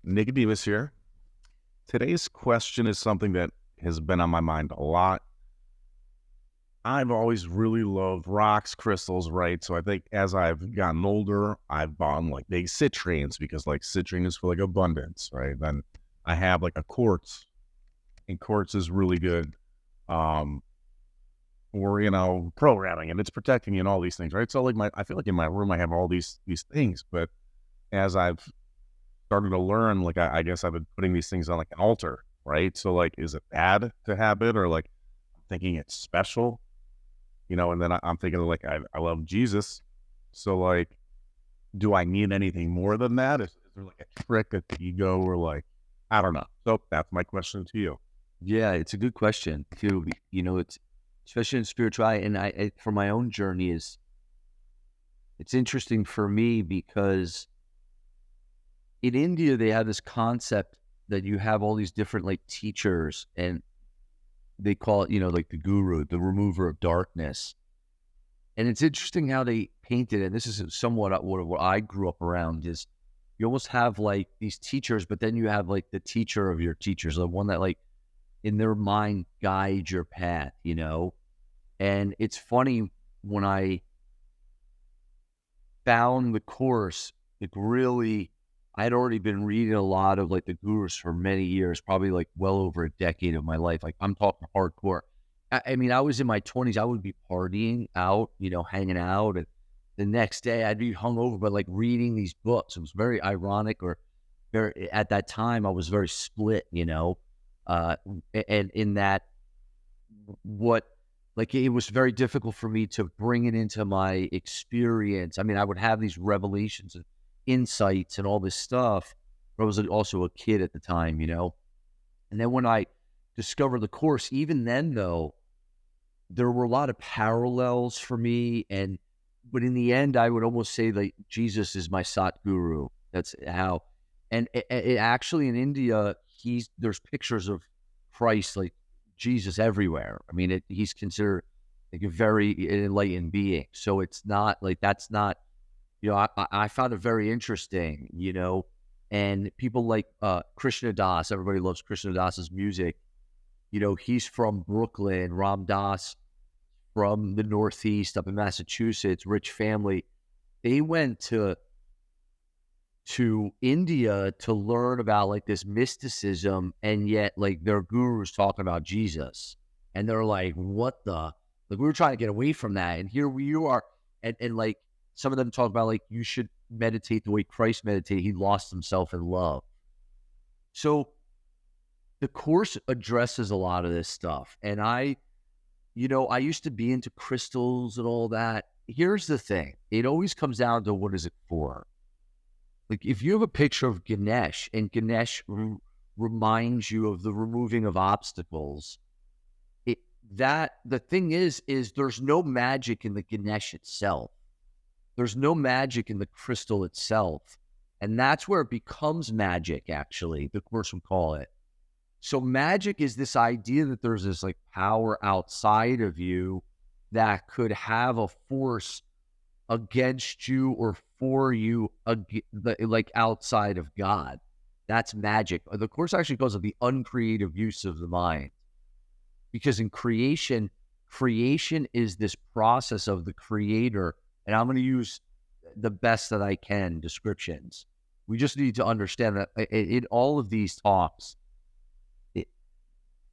Nicodemus here. Today's question is something that has been on my mind a lot. I've always really loved rocks, crystals, right? So I think as I've gotten older, I've bought like big citrines because like citrine is for like abundance, right? Then I have like a quartz, and quartz is really good for programming, and it's protecting you and all these things, right? So like I feel like in my room I have all these things, but as I've started to learn, like I guess I've been putting these things on like an altar, right? So like, is it bad to have it, or like thinking it's special, And then I'm thinking like I love Jesus, so like, do I need anything more than that? Is there like a trick at the ego, or like I don't know? So that's my question to you. Yeah, it's a good question too. It's especially in spirituality, and for my own journey it's interesting for me because in India they have this concept that you have all these different like teachers, and they call it like the guru, the remover of darkness. And it's interesting how they paint it, and this is somewhat what I grew up around is you almost have like these teachers, but then you have like the teacher of your teachers, the one that like in their mind guide your path. And it's funny when I found the course, it really, I'd already been reading a lot of like the gurus for many years, probably like well over a decade of my life. Like I'm talking hardcore. I mean, I was in my 20s. I would be partying out, hanging out. And the next day I'd be hungover, but like reading these books. It was very ironic, or very, at that time I was very split, and in that what like it was very difficult for me to bring it into my experience. I mean, I would have these revelations and insights and all this stuff, but I was also a kid at the time. And then when I discovered the course, even then though, there were a lot of parallels for me. But in the end, I would almost say like Jesus is my Satguru. That's how, and it actually in India, there's pictures of Christ, like Jesus everywhere. I mean, he's considered like a very enlightened being. So it's not like, that's not, I found it very interesting. And people like Krishna Das, everybody loves Krishna Das's music. He's from Brooklyn, Ram Dass from the Northeast up in Massachusetts, rich family. They went to India to learn about like this mysticism, and yet like their guru's talking about Jesus. And they're like, what the? Like, we were trying to get away from that. And here you are. And like some of them talk about like, you should meditate the way Christ meditated. He lost himself in love. So the course addresses a lot of this stuff. And I used to be into crystals and all that. Here's the thing. It always comes down to what is it for? Like if you have a picture of Ganesh, and Ganesh reminds you of the removing of obstacles, the thing is there's no magic in the Ganesh itself. There's no magic in the crystal itself. And that's where it becomes magic, actually, the course would call it. So magic is this idea that there's this like power outside of you that could have a force against you or for you, like outside of God. That's magic. The course actually goes with the uncreative use of the mind. Because in creation is this process of the creator. And I'm going to use the best that I can descriptions. We just need to understand that in all of these talks,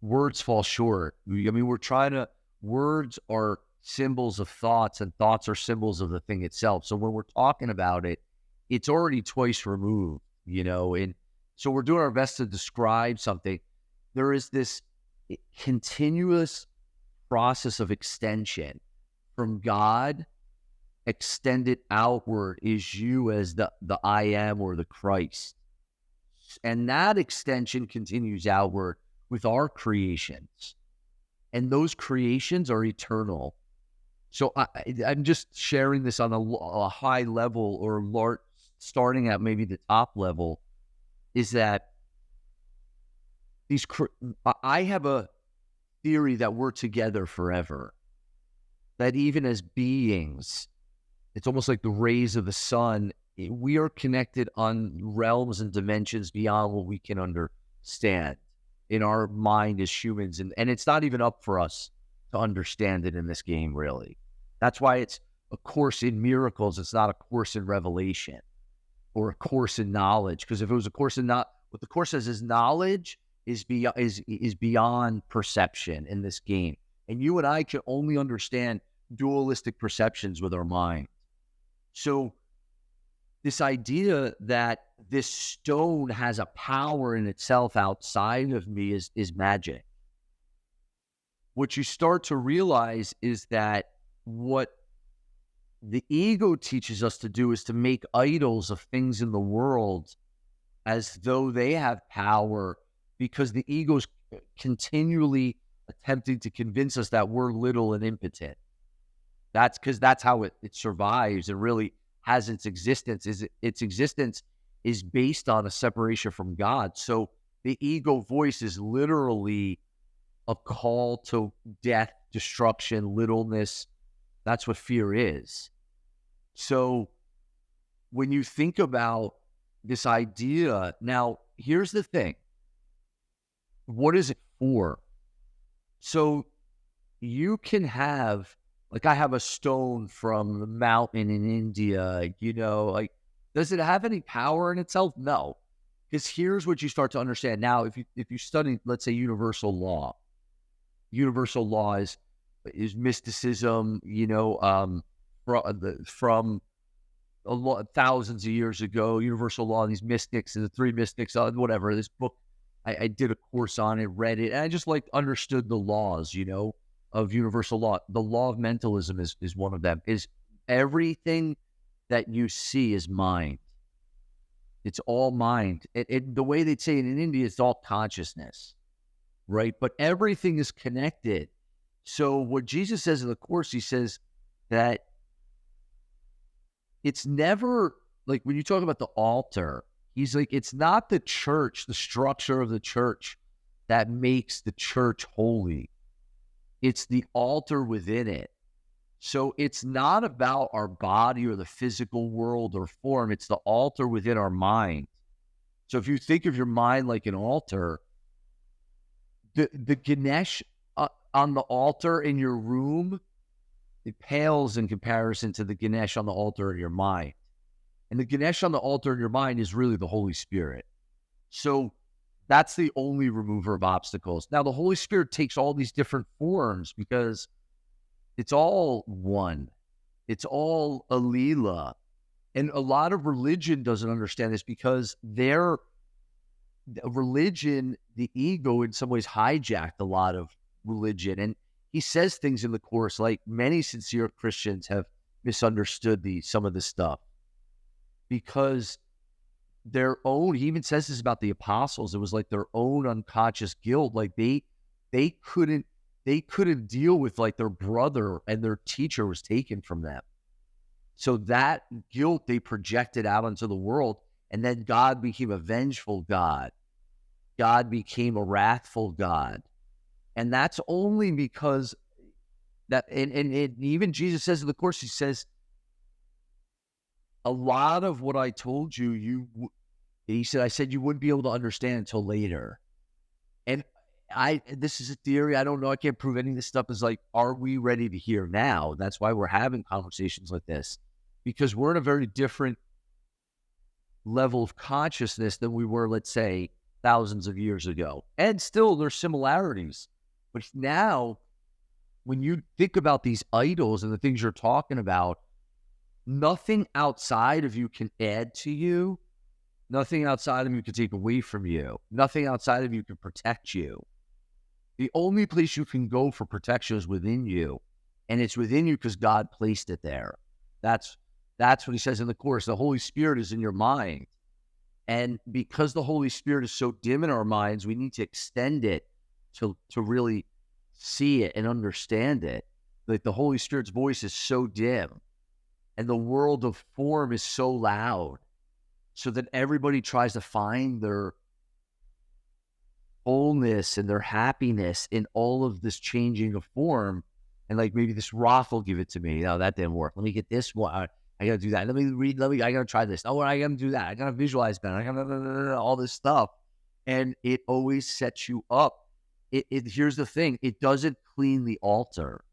words fall short. I mean, words are symbols of thoughts, and thoughts are symbols of the thing itself. So when we're talking about it, it's already twice removed, and so we're doing our best to describe something. There is this continuous process of extension from God. Extended outward is you as the I am, or the Christ. And that extension continues outward with our creations. And those creations are eternal. So I'm just sharing this on a high level, or starting at maybe the top level, is that I have a theory that we're together forever. That even as beings, it's almost like the rays of the sun we are connected on realms and dimensions beyond what we can understand in our mind as humans. And it's not even up for us to understand it in this game, really. That's why it's a course in miracles. It's not a course in revelation or a course in knowledge. Because if it was a course in what the course says is knowledge is beyond perception in this game. And you and I can only understand dualistic perceptions with our mind. So this idea that this stone has a power in itself outside of me is magic. What you start to realize is that what the ego teaches us to do is to make idols of things in the world as though they have power, because the ego's continually attempting to convince us that we're little and impotent. That's because that's how it survives and really has its existence. Its existence is based on a separation from God. So the ego voice is literally a call to death, destruction, littleness. That's what fear is. So when you think about this idea, now here's the thing. What is it for? So you can have, like, I have a stone from the mountain in India, like, does it have any power in itself? No. Because here's what you start to understand. Now, if you study, let's say, universal law is mysticism, from thousands of years ago, universal law, these mystics and the three mystics, whatever, this book, I did a course on it, read it, and I just understood the laws, of universal law. The law of mentalism is one of them. Is everything that you see is mind. It's all mind. The way they'd say it in India, it's all consciousness, right? But everything is connected. So what Jesus says in the course, he says that it's never, like, when you talk about the altar, he's like, it's not the church, the structure of the church that makes the church holy. It's the altar within it. So it's not about our body or the physical world or form. It's the altar within our mind. So if you think of your mind like an altar, the Ganesh on the altar in your room, it pales in comparison to the Ganesh on the altar in your mind. And the Ganesh on the altar in your mind is really the Holy Spirit. So that's the only remover of obstacles. Now, the Holy Spirit takes all these different forms because it's all one. It's all a Leela. And a lot of religion doesn't understand this because their religion, the ego in some ways hijacked a lot of religion. And he says things in the course like many sincere Christians have misunderstood some of this stuff because their own, he even says this about the apostles, it was like their own unconscious guilt. Like they couldn't deal with, like, their brother and their teacher was taken from them. So that guilt they projected out into the world, and then God became a vengeful God. God became a wrathful God. And that's only because that, and even Jesus says in the course, he says, a lot of what I told you, he said, I said you wouldn't be able to understand until later. And this is a theory. I don't know. I can't prove any of this stuff. Is like, are we ready to hear now? That's why we're having conversations like this, because we're in a very different level of consciousness than we were, let's say, thousands of years ago. And still there's similarities. But now when you think about these idols and the things you're talking about, nothing outside of you can add to you. Nothing outside of you can take away from you. Nothing outside of you can protect you. The only place you can go for protection is within you. And it's within you because God placed it there. That's what he says in the course. The Holy Spirit is in your mind. And because the Holy Spirit is so dim in our minds, we need to extend it to really see it and understand it. Like, the Holy Spirit's voice is so dim and the world of form is so loud, so that everybody tries to find their wholeness and their happiness in all of this changing of form. And, like, maybe this rock will give it to me. No, that didn't work. Let me get this one. I got to do that. Let me read. I got to try this. Oh, I got to do that. I got to visualize better. I got to all this stuff. And it always sets you up. Here's the thing. It doesn't clean the altar.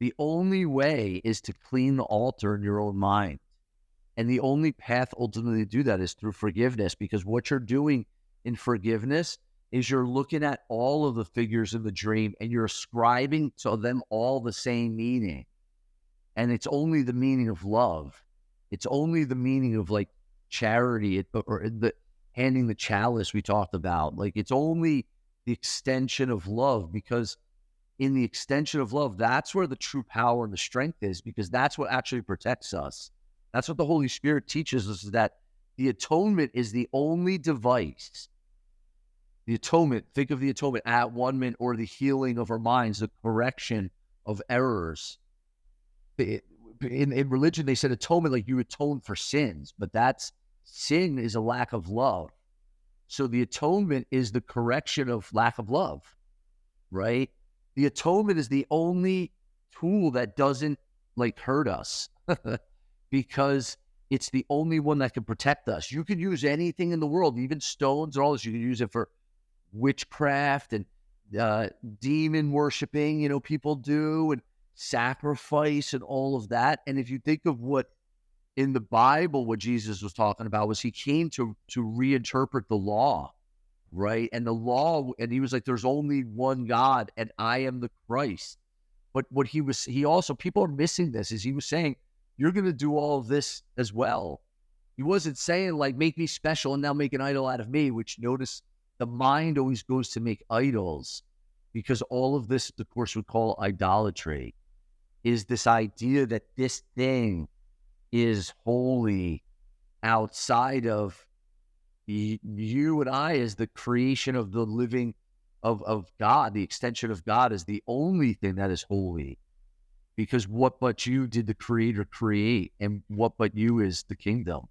The only way is to clean the altar in your own mind. And the only path ultimately to do that is through forgiveness, because what you're doing in forgiveness is you're looking at all of the figures in the dream and you're ascribing to them all the same meaning. And it's only the meaning of love. It's only the meaning of like charity or the handing the chalice we talked about. Like it's only the extension of love, because in the extension of love, that's where the true power and the strength is, because that's what actually protects us. That's what the Holy Spirit teaches us, is that the atonement is the only device. The atonement, think of the atonement, at-one-ment, or the healing of our minds, the correction of errors. In religion, they said atonement, like you atone for sins, but sin is a lack of love. So the atonement is the correction of lack of love, right? The atonement is the only tool that doesn't like hurt us because it's the only one that can protect us. You can use anything in the world, even stones and all this. You can use it for witchcraft and demon worshiping, people do, and sacrifice and all of that. And if you think of what in the Bible, what Jesus was talking about was he came to reinterpret the law, right? And the law, and he was like, there's only one God and I am the Christ. But what he also, people are missing this, is he was saying, you're going to do all of this as well. He wasn't saying like, make me special and now make an idol out of me, which notice the mind always goes to make idols, because all of this, of course, we call idolatry, is this idea that this thing is holy outside of you and I as the creation of the living of God. The extension of God is the only thing that is holy, because what but you did the Creator create, and what but you is the kingdom.